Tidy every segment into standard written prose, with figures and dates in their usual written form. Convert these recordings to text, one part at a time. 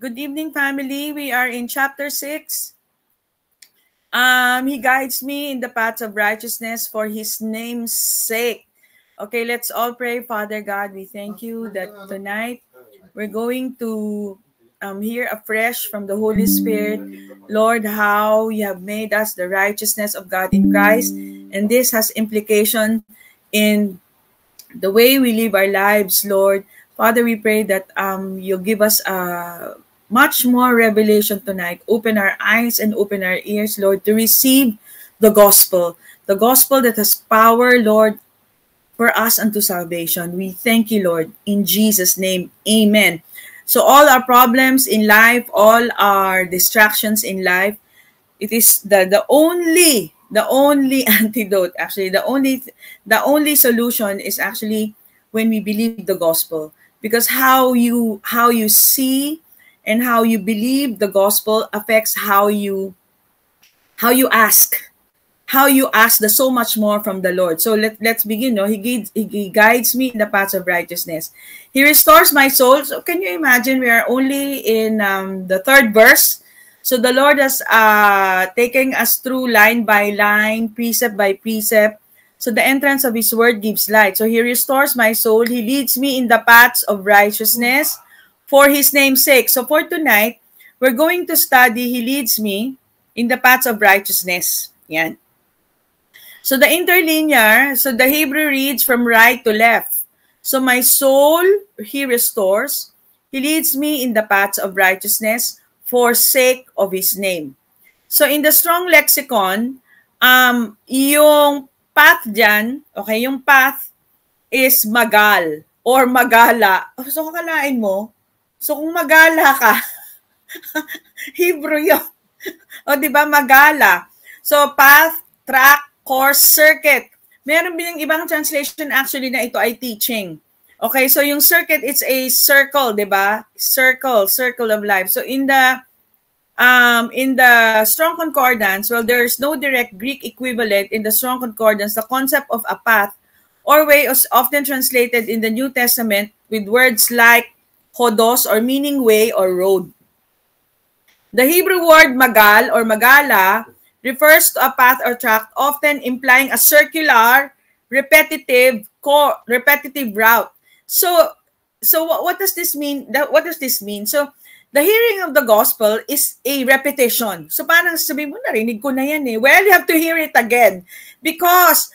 Good evening, family. We are in chapter 6. He guides me in the paths of righteousness for his name's sake. Okay, let's all pray. Father God, we thank you that tonight we're going to hear afresh from the Holy Spirit, Lord, how you have made us the righteousness of God in Christ. And this has implication in the way we live our lives, Lord. Father, we pray that you'll give us much more revelation tonight. Open our eyes and open our ears, Lord, to receive the gospel that has power, Lord, for us unto salvation. We thank you, Lord, in Jesus' name. Amen. So all our problems in life, all our distractions in life, it is the only antidote, actually the only solution is actually when we believe the gospel, because how you see and how you believe the gospel affects how you ask. How you ask the so much more from the Lord. So let's begin. No, he guides me in the paths of righteousness. He restores my soul. So can you imagine? We are only in the 3rd verse. So the Lord has taken us through line by line, precept by precept. So the entrance of his word gives light. So he restores my soul. He leads me in the paths of righteousness for his name's sake. So for tonight, we're going to study, he leads me in the paths of righteousness. Yan. So the interlinear, so the Hebrew reads from right to left. So my soul, he restores. He leads me in the paths of righteousness for sake of his name. So in the Strong Lexicon, yung path dyan, okay, yung path is magal or magala. So kakalain mo, so kung magala ka, Hebrew yun. O diba, magala. So path, track, course, circuit. Meron din ibang translation actually na ito ay teaching. Okay, so yung circuit, it's a circle, di ba? Circle of life. So in the Strong Concordance, well, there's no direct Greek equivalent in the Strong Concordance. The concept of a path or way is often translated in the New Testament with words like hodos, or meaning way or road. The Hebrew word magal or magala refers to a path or track, often implying a circular, repetitive route. So what does this mean? What does this mean? So the hearing of the gospel is a repetition. So parang sabihin mo, narinig ko na yan eh. Well, you have to hear it again because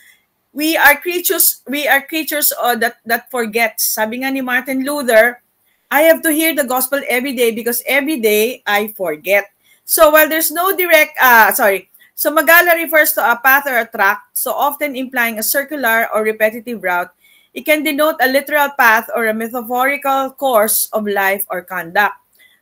we are creatures that forgets. Sabi nga ni Martin Luther, I have to hear the gospel every day because every day I forget. So while there's no direct so magala refers to a path or a track, so often implying a circular or repetitive route. It can denote a literal path or a metaphorical course of life or conduct.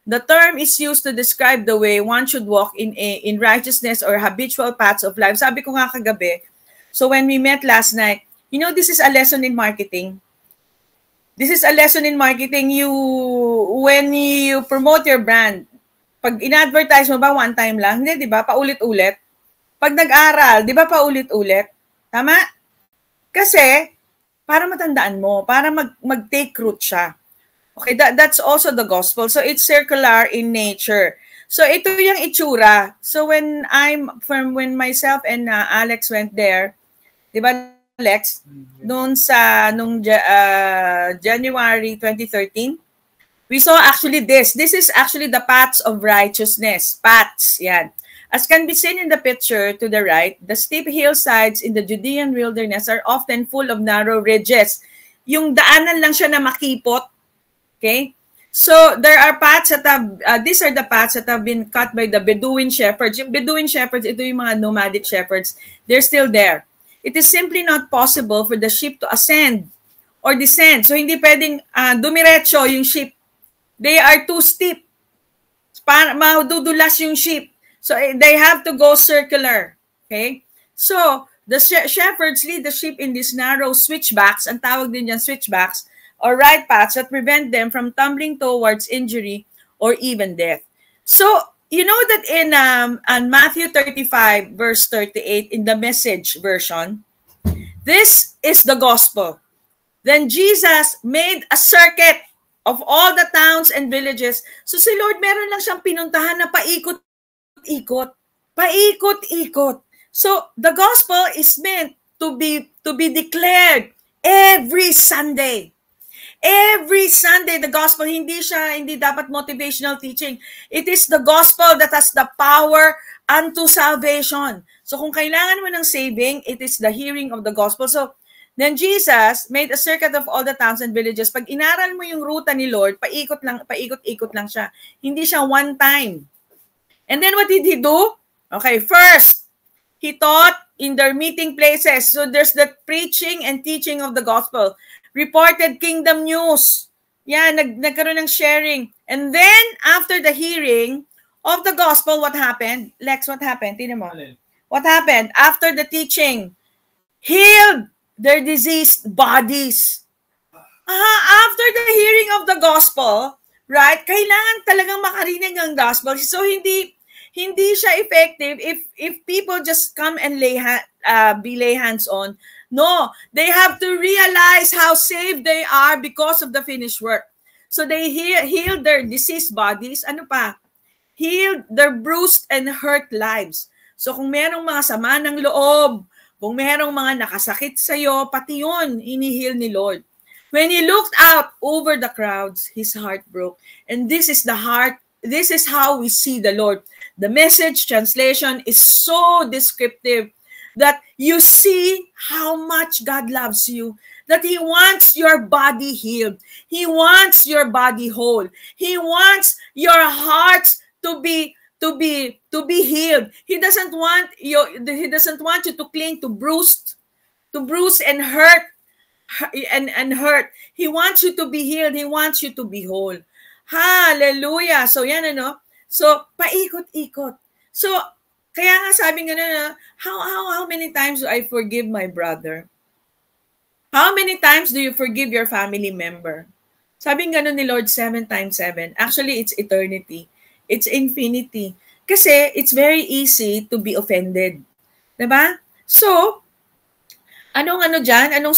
The term is used to describe the way one should walk in righteousness or habitual paths of life. Sabi ko nga kagabi, so when we met last night, you know, this is a lesson in marketing. This is a lesson in marketing. When you promote your brand, pag in-advertise mo ba one time lang? Hindi, di ba? Paulit-ulit. Pag nag-aral, di ba paulit-ulit? Tama? Kasi, para matandaan mo, para mag-take root siya. Okay, that's also the gospel. So, it's circular in nature. So, ito yung itsura. So, when myself and Alex went there, di ba, Alex? Nung January 2013, we saw actually this. This is actually the paths of righteousness. Paths, yan. As can be seen in the picture to the right, the steep hillsides in the Judean wilderness are often full of narrow ridges. Yung daanan lang siya na makipot. Okay? So, there are paths that these are the paths that have been cut by the Bedouin shepherds. Yung Bedouin shepherds, ito yung mga nomadic shepherds. They're still there. It is simply not possible for the sheep to ascend or descend. So, hindi pwedeng dumiretso yung sheep. They are too steep. Madudulas yung sheep. So, they have to go circular. Okay? So, the shepherds lead the sheep in these narrow switchbacks, ang tawag din yan switchbacks, or right paths that prevent them from tumbling towards injury or even death. So, you know that in Matthew 35, verse 38, in the Message version, this is the gospel. Then Jesus made a circuit of all the towns and villages. So si Lord meron lang siyang pinuntahan na paikot-ikot. Paikot-ikot. So the gospel is meant to be declared every Sunday. Every Sunday, the gospel, hindi dapat motivational teaching. It is the gospel that has the power unto salvation. So kung kailangan mo ng saving, it is the hearing of the gospel. So then Jesus made a circuit of all the towns and villages. Pag inaral mo yung ruta ni Lord, paikot-ikot lang siya. Hindi siya one time. And then what did he do? Okay, first, he taught in their meeting places. So there's the preaching and teaching of the gospel. Reported kingdom news. Yan, nagkaroon ng sharing. And then, after the hearing of the gospel, what happened? Lex, what happened? Tingnan mo. What happened? After the teaching, healed their diseased bodies. After the hearing of the gospel, right, kailangan talagang makarinig ng gospel. So, hindi siya effective if people just come and be lay hands on. No, they have to realize how saved they are because of the finished work. So they healed their diseased bodies. Ano pa? Healed their bruised and hurt lives. So kung merong mga sama ng loob, kung merong mga nakasakit sa'yo, pati yun, inihil ni Lord. When he looked out over the crowds, his heart broke. And this is how we see the Lord. The Message translation is so descriptive that you see how much God loves you, that he wants your body healed. He wants your body whole. He wants your hearts to be healed. He doesn't want you to cling to bruise and hurt and hurt. He wants you to be healed. He wants you to be whole. Hallelujah. So yan ano. So paikot-ikot. So kaya nga sabi nga na, how many times do I forgive my brother? How many times do you forgive your family member? Sabi nga ni Lord, 7 times 7. Actually, it's eternity. It's infinity. Kasi it's very easy to be offended. Diba? So, anong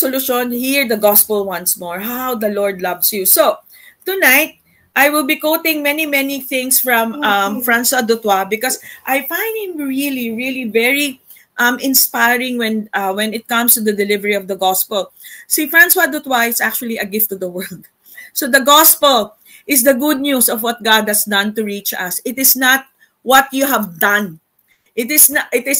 solusyon? Hear the gospel once more. How the Lord loves you. So, tonight, I will be quoting many things from François Dutoit because I find him really, really very inspiring when it comes to the delivery of the gospel. See, François Dutoit is actually a gift to the world. So the gospel is the good news of what God has done to reach us. It is not what you have done. It is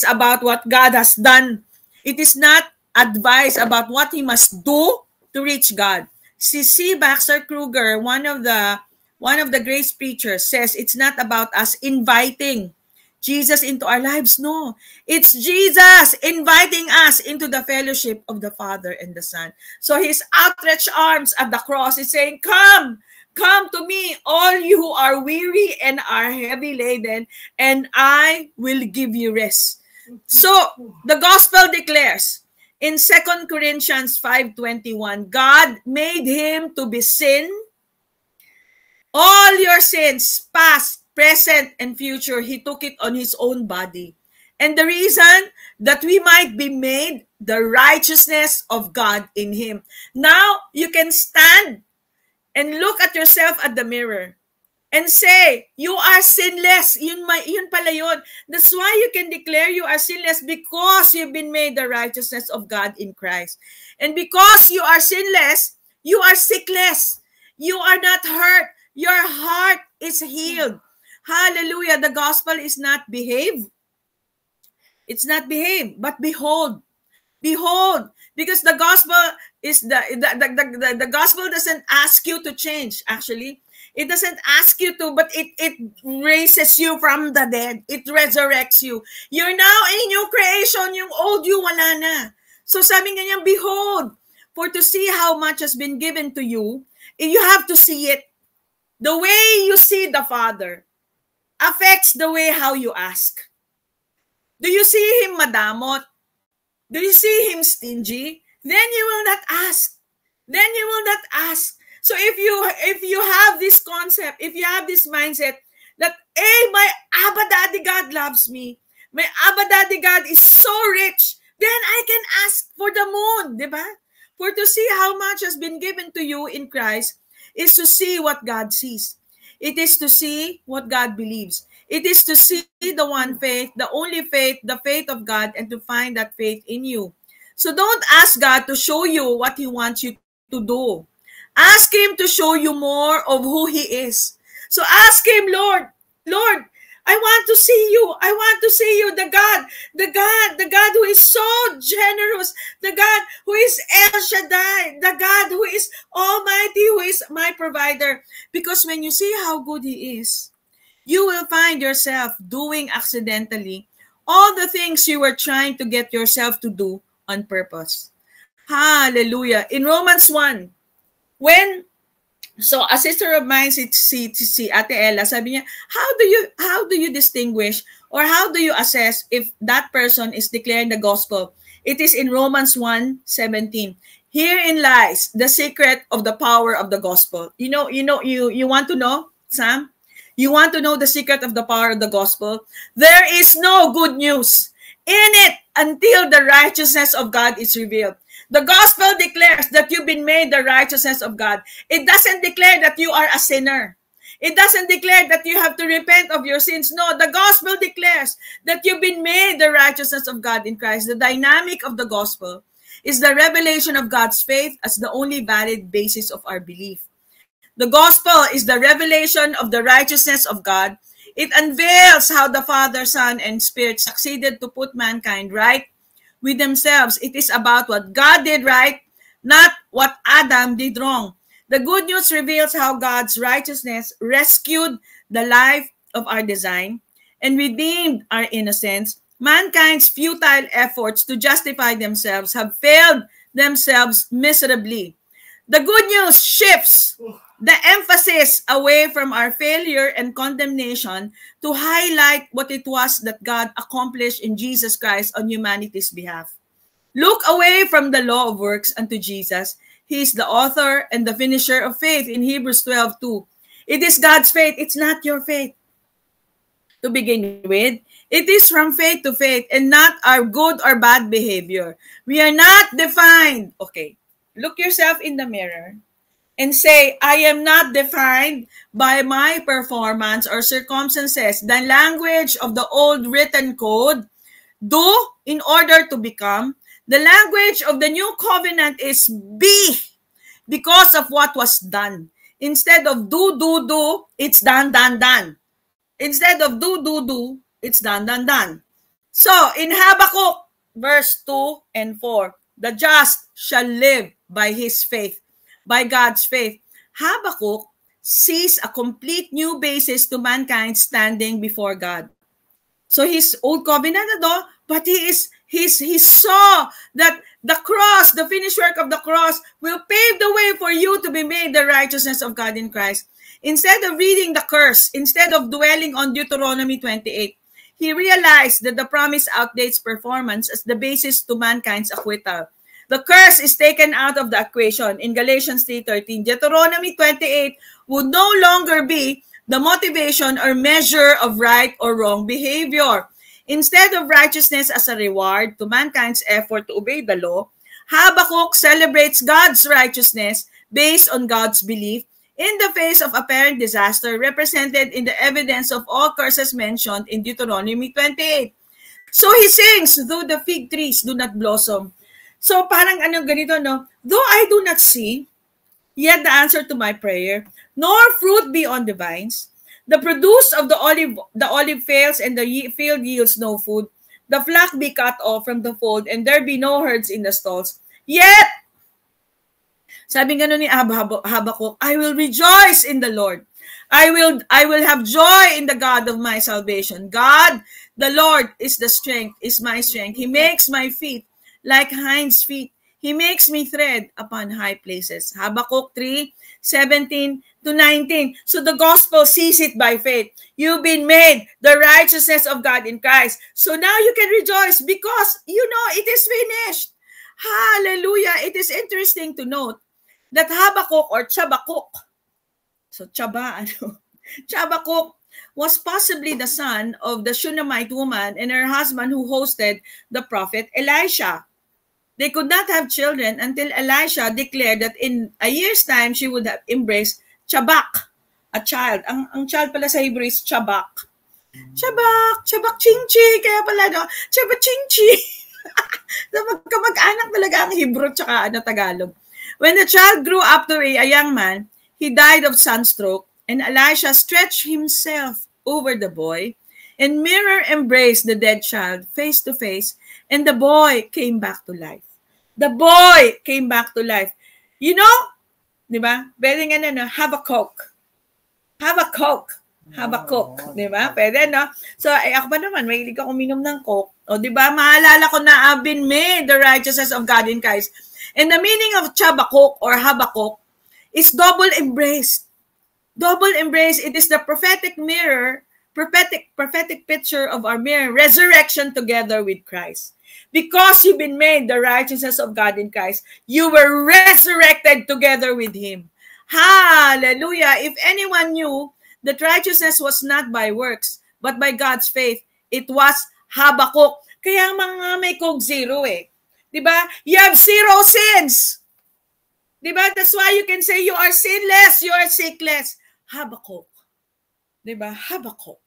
about what God has done. It is not advice about what he must do to reach God. C. Baxter Kruger, one of the grace preachers, says it's not about us inviting Jesus into our lives. No, it's Jesus inviting us into the fellowship of the Father and the Son. So his outstretched arms at the cross is saying, come to me, all you who are weary and are heavy laden, and I will give you rest. So the gospel declares in 2 Corinthians 5:21, God made him to be sin. All your sins, past, present, and future, he took it on his own body. And the reason that we might be made the righteousness of God in him. Now, you can stand and look at yourself at the mirror and say, you are sinless. Yun pala yun. That's why you can declare you are sinless, because you've been made the righteousness of God in Christ. And because you are sinless, you are sickless. You are not hurt. Your heart is healed. Hallelujah. The gospel is not behave. It's not behave, but behold. Behold. Because the gospel is the gospel doesn't ask you to change, actually. It doesn't ask you to, but it raises you from the dead. It resurrects you. You're now a new creation. Yung old you, wala na. So sabi nga niya, behold, for to see how much has been given to you, you have to see it. The way you see the Father affects the way how you ask. Do you see him madamot? Do you see him stingy? Then you will not ask. Then you will not ask. So if you have this concept, if you have this mindset that, hey, my Abba Daddy God loves me, my Abba Daddy God is so rich, then I can ask for the moon, diba? For to see how much has been given to you in Christ, is to see what God sees. It is to see what God believes. It is to see the one faith, the only faith, the faith of God, and to find that faith in you. So don't ask God to show you what He wants you to do. Ask Him to show you more of who He is. So ask Him, Lord, I want to see you. I want to see you, the God who is so generous, the God who is El Shaddai, the God who is Almighty, who is my provider. Because when you see how good He is, you will find yourself doing accidentally all the things you were trying to get yourself to do on purpose. Hallelujah. In Romans 1, so a sister of mine, si Ate Ella, sabi niya, how do you distinguish or how do you assess if that person is declaring the gospel? It is in Romans 1:17. Herein lies the secret of the power of the gospel. You want to know, Sam? You want to know the secret of the power of the gospel? There is no good news in it until the righteousness of God is revealed. The gospel declares that you've been made the righteousness of God. It doesn't declare that you are a sinner. It doesn't declare that you have to repent of your sins. No, the gospel declares that you've been made the righteousness of God in Christ. The dynamic of the gospel is the revelation of God's faith as the only valid basis of our belief. The gospel is the revelation of the righteousness of God. It unveils how the Father, Son, and Spirit succeeded to put mankind right with themselves. It is about what God did right, not what Adam did wrong. The good news reveals how God's righteousness rescued the life of our design and redeemed our innocence. Mankind's futile efforts to justify themselves have failed themselves miserably. The good news shifts the emphasis away from our failure and condemnation to highlight what it was that God accomplished in Jesus Christ on humanity's behalf. Look away from the law of works unto Jesus. He is the author and the finisher of faith in Hebrews 12:2. It is God's faith. It's not your faith. To begin with, it is from faith to faith and not our good or bad behavior. We are not defined. Okay, look yourself in the mirror and say, I am not defined by my performance or circumstances. The language of the old written code, do in order to become. The language of the new covenant is be because of what was done. Instead of do, it's done. Instead of do, it's done. So in Habakkuk, verse 2 and 4, the just shall live by his faith. By God's faith. Habakkuk sees a complete new basis to mankind standing before God. So he's old covenant but he saw that the cross, the finished work of the cross, will pave the way for you to be made the righteousness of God in Christ. Instead of reading the curse, instead of dwelling on Deuteronomy 28, he realized that the promise outdates performance as the basis to mankind's acquittal. The curse is taken out of the equation in Galatians 3:13. Deuteronomy 28 would no longer be the motivation or measure of right or wrong behavior. Instead of righteousness as a reward to mankind's effort to obey the law, Habakkuk celebrates God's righteousness based on God's belief in the face of apparent disaster represented in the evidence of all curses mentioned in Deuteronomy 28. So he sings, though the fig trees do not blossom. So parang ganito, no? Though I do not see, yet the answer to my prayer, nor fruit be on the vines, the produce of the olive fails, and the field yields no food. The flock be cut off from the fold, and there be no herds in the stalls. Yet, sabi nga ni Habakkuk, I will rejoice in the Lord. I will have joy in the God of my salvation. God, the Lord, is my strength. He makes my feet like hinds' feet. He makes me tread upon high places. Habakkuk 3:17-19. So the gospel sees it by faith. You've been made the righteousness of God in Christ. So now you can rejoice because you know it is finished. Hallelujah. It is interesting to note that Habakkuk or Chabakuk, so Chabakuk was possibly the son of the Shunammite woman and her husband who hosted the prophet Elisha. They could not have children until Elisha declared that in a year's time, she would have embraced Chabak, a child. Ang child pala sa Hebrew is Chabak. Chabak, Chabak Chingchi, kaya pala, no? Chabak Chingchi. So, magkamag-anak talaga ang Hebrew tsaka Tagalog. When the child grew up to be a young man, he died of sunstroke, and Elisha stretched himself over the boy and mirror embraced the dead child face to face, and the boy came back to life. The boy came back to life. You know, di ba? Pwede nga na, no? Have a Coke. Have a Coke. Have a Coke. Di ba? Pwede, no? So, ako ba naman, mahilig ako uminom ng Coke. O, di ba? Maalala ko na I've been made the righteousness of God in Christ. And the meaning of Chabakok or Habakuk is double embrace. Double embrace. It is the prophetic mirror, prophetic picture of our mirror, resurrection together with Christ. Because you've been made the righteousness of God in Christ, you were resurrected together with Him. Hallelujah. If anyone knew that righteousness was not by works, but by God's faith, it was Habakuk. Kaya mga may Coke Zero eh. Diba? You have zero sins. Diba? That's why you can say you are sinless, you are sickless. Habakuk. Diba? Habakuk.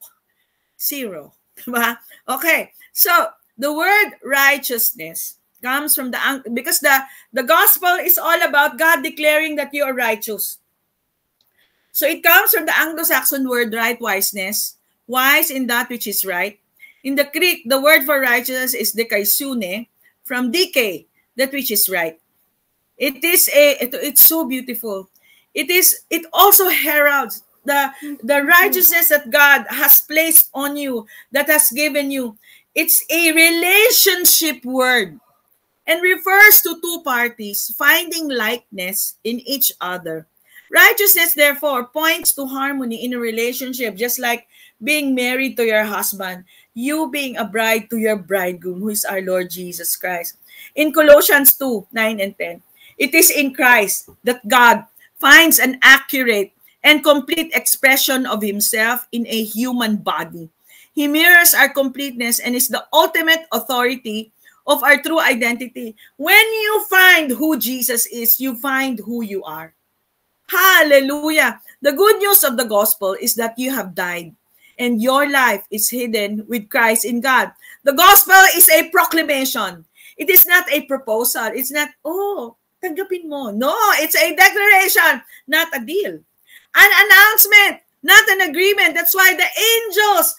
Zero. Diba? Okay. So, the word righteousness comes from because the gospel is all about God declaring that you are righteous. So, it comes from the Anglo-Saxon word rightwiseness, wise in that which is right. In the Greek, the word for righteousness is dikaisune, from decay, that which is right. It's so beautiful. It also heralds the righteousness that God has placed on you, that has given you. It's a relationship word and refers to two parties finding likeness in each other. Righteousness, therefore, points to harmony in a relationship, just like being married to your husband, you being a bride to your bridegroom, who is our Lord Jesus Christ. In Colossians 2, 9 and 10, it is in Christ that God finds an accurate and complete expression of Himself in a human body. He mirrors our completeness and is the ultimate authority of our true identity. When you find who Jesus is, you find who you are. Hallelujah. The good news of the gospel is that you have died and your life is hidden with Christ in God. The gospel is a proclamation. It is not a proposal. It's not, oh, tanggapin mo. No, it's a declaration, not a deal. An announcement, not an agreement. That's why the angels,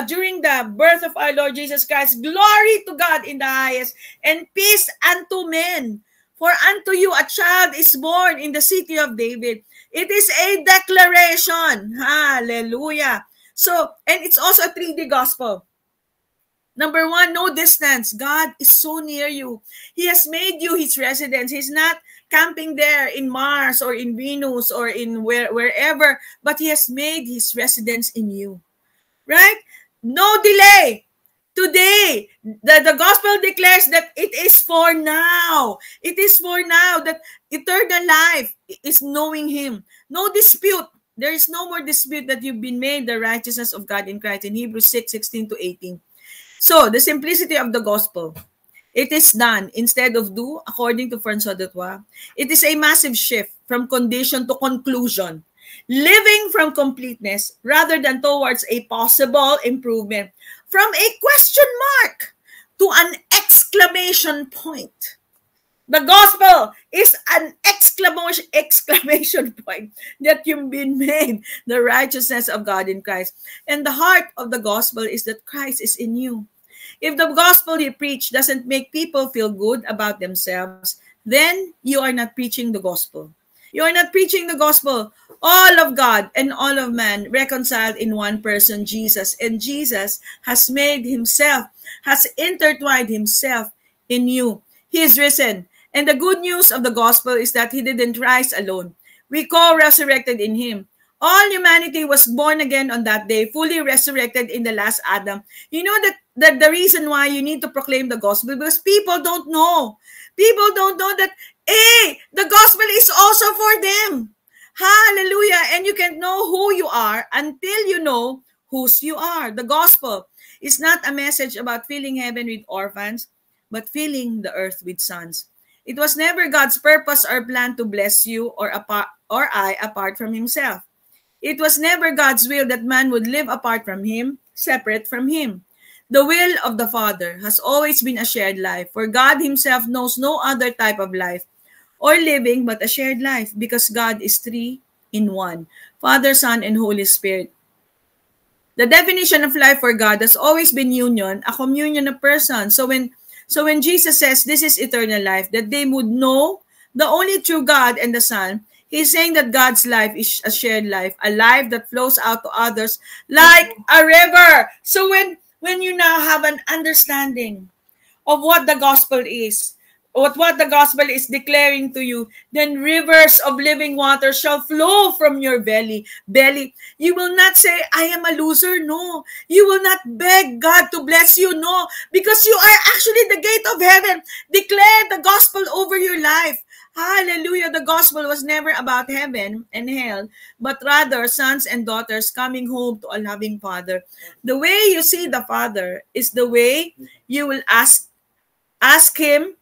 during the birth of our Lord Jesus Christ, glory to God in the highest and peace unto men. For unto you a child is born in the city of David. It is a declaration. Hallelujah. So, and it's also a 3D gospel. Number one, no distance. God is so near you. He has made you His residence. He's not camping there in Mars or in Venus or in wherever, but He has made His residence in you. Right? No delay. Today, the gospel declares that it is for now. It is for now that eternal life is knowing Him. No dispute. There is no more dispute that you've been made the righteousness of God in Christ in Hebrews 6, 16 to 18. So, the simplicity of the gospel. It is done instead of do, according to François Dutoit. It is a massive shift from condition to conclusion. Living from completeness rather than towards a possible improvement. From a question mark to an exclamation point. The gospel is an exclamation point that you've been made the righteousness of God in Christ. And the heart of the gospel is that Christ is in you. If the gospel you preach doesn't make people feel good about themselves, then you are not preaching the gospel. You are not preaching the gospel. All of God and all of man reconciled in one person, Jesus. And Jesus has made Himself, has intertwined Himself in you. He is risen. And the good news of the gospel is that He didn't rise alone. We co-resurrected in Him. All humanity was born again on that day, fully resurrected in the last Adam. You know that the reason why you need to proclaim the gospel, because people don't know. People don't know that, hey, the gospel is also for them. Hallelujah. And you can't know who you are until you know whose you are. The gospel is not a message about filling heaven with orphans, but filling the earth with sons. It was never God's purpose or plan to bless you or I apart from himself. It was never God's will that man would live apart from him, separate from him. The will of the Father has always been a shared life, for God himself knows no other type of life or living but a shared life, because God is three in one, Father, Son, and Holy Spirit. The definition of life for God has always been union, a communion of persons. So when Jesus says this is eternal life, that they would know the only true God and the Son, he's saying that God's life is a shared life, a life that flows out to others like a river. So when you now have an understanding of what the gospel is, what the gospel is declaring to you, then rivers of living water shall flow from your belly. You will not say, I am a loser. No. You will not beg God to bless you. No. Because you are actually the gate of heaven. Declare the gospel over your life. Hallelujah. The gospel was never about heaven and hell, but rather sons and daughters coming home to a loving Father. The way you see the Father is the way you will ask him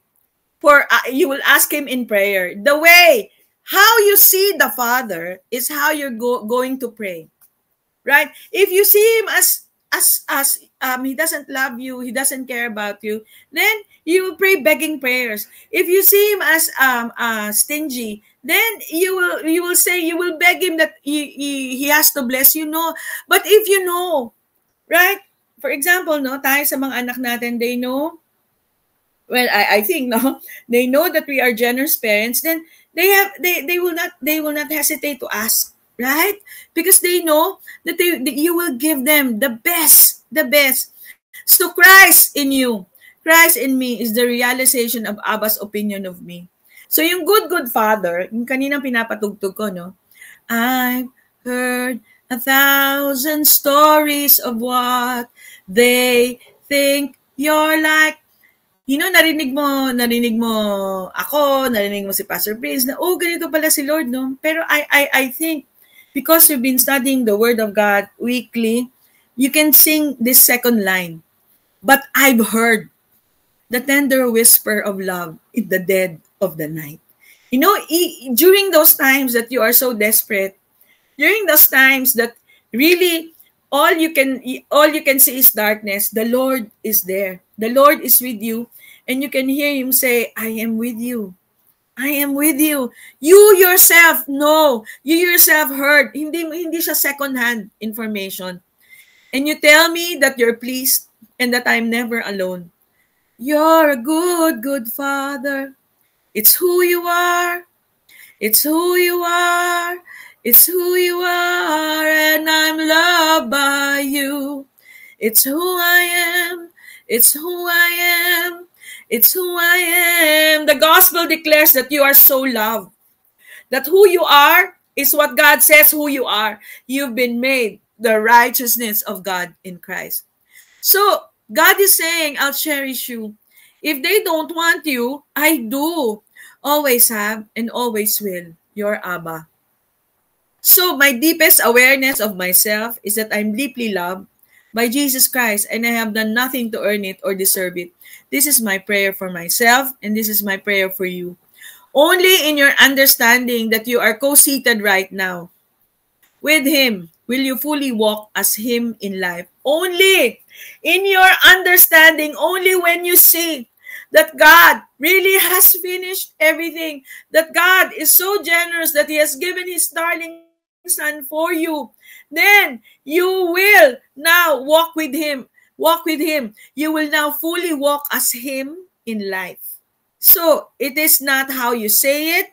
you will ask him in prayer. The way how you see the Father is how you're going to pray, right? If you see him as he doesn't love you, he doesn't care about you, then you will pray begging prayers. If you see him as stingy, then you will say, you will beg him that he has to bless you. No, but if you know, right? For example, no, tayo sa mga anak natin, they know. Well, I think no, they know that we are generous parents. Then they will not hesitate to ask, right? Because they know that you will give them the best. So Christ in you, Christ in me is the realization of Abba's opinion of me. So yung good Father, yung kaninang pinapatugtog ko, no? I've heard 1,000 stories of what they think you're like. You know, narinig mo ako, narinig mo si Pastor Prince na, oh, ganito pala si Lord, no? Pero I think, because you've been studying the Word of God weekly, you can sing this second line. But I've heard the tender whisper of love in the dead of the night. You know, during those times that you are so desperate, during those times that really all you can see is darkness, the Lord is there. The Lord is with you, and you can hear him say, I am with you. I am with you. You yourself know. You yourself heard. Hindi siya second-hand information. And you tell me that you're pleased and that I'm never alone. You're a good Father. It's who you are. It's who you are. It's who you are, and I'm loved by you. It's who I am. It's who I am. It's who I am. The gospel declares that you are so loved. That who you are is what God says who you are. You've been made the righteousness of God in Christ. So, God is saying, I'll cherish you. If they don't want you, I do. Always have and always will. Your Abba. So, my deepest awareness of myself is that I'm deeply loved by Jesus Christ, and I have done nothing to earn it or deserve it. This is my prayer for myself, and this is my prayer for you. Only in your understanding that you are co-seated right now with him will you fully walk as him in life. Only in your understanding, only when you see that God really has finished everything, that God is so generous that he has given his darling Son for you, then you will now walk with him. Walk with him. You will now fully walk as him in life. So, it is not how you say it.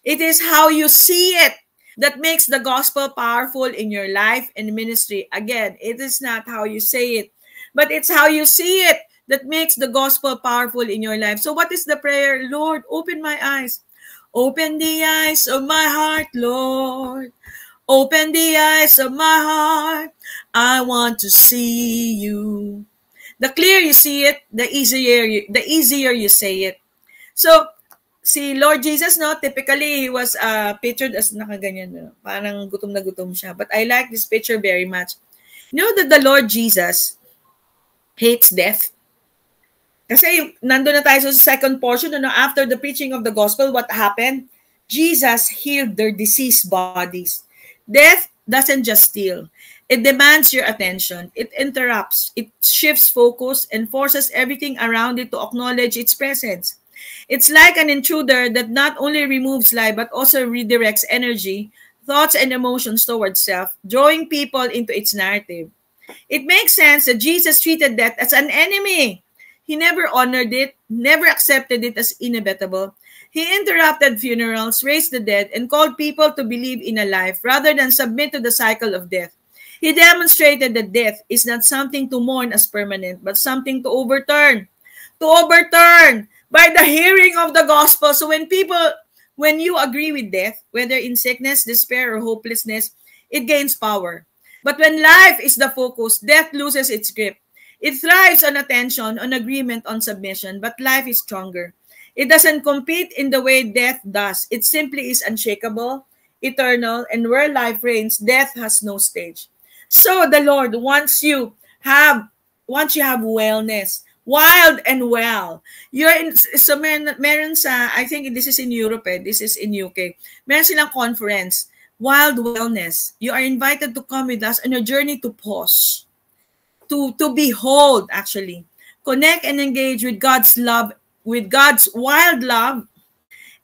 It is how you see it that makes the gospel powerful in your life and ministry. Again, it is not how you say it, but it's how you see it that makes the gospel powerful in your life. So what is the prayer? Lord, open my eyes. Open the eyes of my heart, Lord. Open the eyes of my heart. I want to see you. The clearer you see it, the easier you say it. So, si Lord Jesus, no, typically he was pictured as nakaganyan, no? Parang gutom na gutom siya. But I like this picture very much. You know that the Lord Jesus hates death. Kasi nandun na tayo sa second portion, after the preaching of the gospel, what happened? Jesus healed their diseased bodies. Death doesn't just steal. It demands your attention. It interrupts. It shifts focus and forces everything around it to acknowledge its presence. It's like an intruder that not only removes life but also redirects energy, thoughts, and emotions towards self, drawing people into its narrative. It makes sense that Jesus treated death as an enemy. He never honored it, never accepted it as inevitable. He interrupted funerals, raised the dead, and called people to believe in a life rather than submit to the cycle of death. He demonstrated that death is not something to mourn as permanent, but something to overturn. To overturn by the hearing of the gospel. So when you agree with death, whether in sickness, despair, or hopelessness, it gains power. But when life is the focus, death loses its grip. It thrives on attention, on agreement, on submission, but life is stronger. It doesn't compete in the way death does. It simply is unshakable, eternal, and where life reigns, death has no stage. So the Lord wants you have wellness, wild and well. You're in, so meron sa, I think this is in Europe, this is in UK. Meron silang conference, Wild Wellness. You are invited to come with us on a journey to pause, to behold, actually. Connect and engage with God's love, with God's wild love,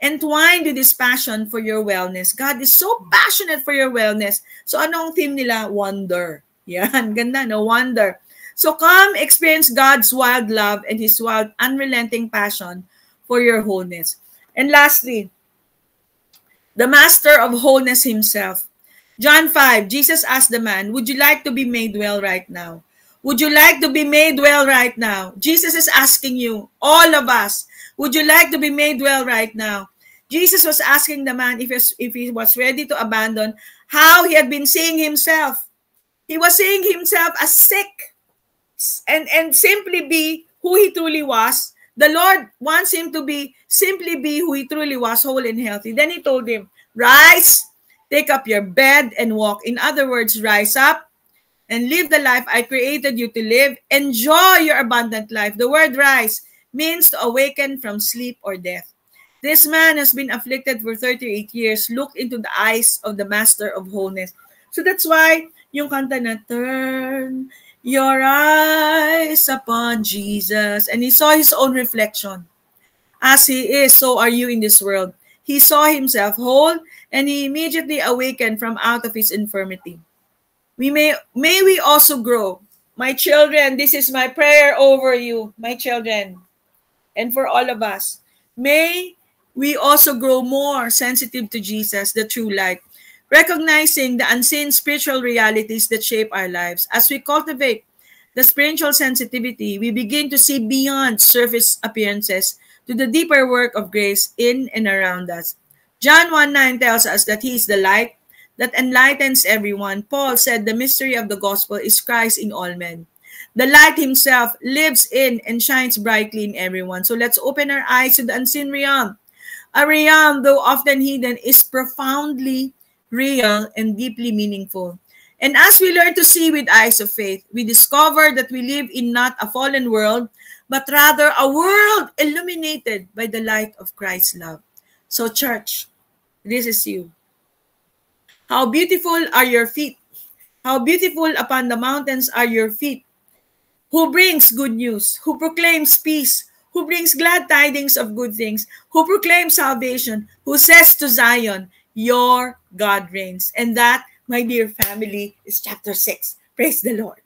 entwined with His passion for your wellness. God is so passionate for your wellness. So anong theme nila? Wonder. Yan, ganda, no? Wonder. So come experience God's wild love and His wild, unrelenting passion for your wholeness. And lastly, the Master of Wholeness Himself. John 5, Jesus asked the man, would you like to be made well right now? Would you like to be made well right now? Jesus is asking you, all of us, would you like to be made well right now? Jesus was asking the man if he was ready to abandon how he had been seeing himself. He was seeing himself as sick and simply be who he truly was. The Lord wants him to simply be who he truly was, whole and healthy. Then he told him, rise, take up your bed and walk. In other words, rise up and live the life I created you to live. Enjoy your abundant life. The word rise means to awaken from sleep or death. This man has been afflicted for 38 years. Look into the eyes of the Master of Wholeness. So that's why yung kanta na, turn your eyes upon Jesus. And he saw his own reflection. As he is, so are you in this world. He saw himself whole, and he immediately awakened from out of his infirmity. May we also grow. My children, this is my prayer over you, my children, and for all of us. May we also grow more sensitive to Jesus, the true light, recognizing the unseen spiritual realities that shape our lives. As we cultivate the spiritual sensitivity, we begin to see beyond surface appearances to the deeper work of grace in and around us. John 1:9 tells us that He is the light that enlightens everyone. Paul said the mystery of the gospel is Christ in all men. The light Himself lives in and shines brightly in everyone. So let's open our eyes to the unseen realm. A realm, though often hidden, is profoundly real and deeply meaningful. And as we learn to see with eyes of faith, we discover that we live in not a fallen world, but rather a world illuminated by the light of Christ's love. So church, this is you. How beautiful are your feet. How beautiful upon the mountains are your feet. Who brings good news, who proclaims peace, who brings glad tidings of good things, who proclaims salvation, who says to Zion, your God reigns. And that, my dear family, is chapter 6. Praise the Lord.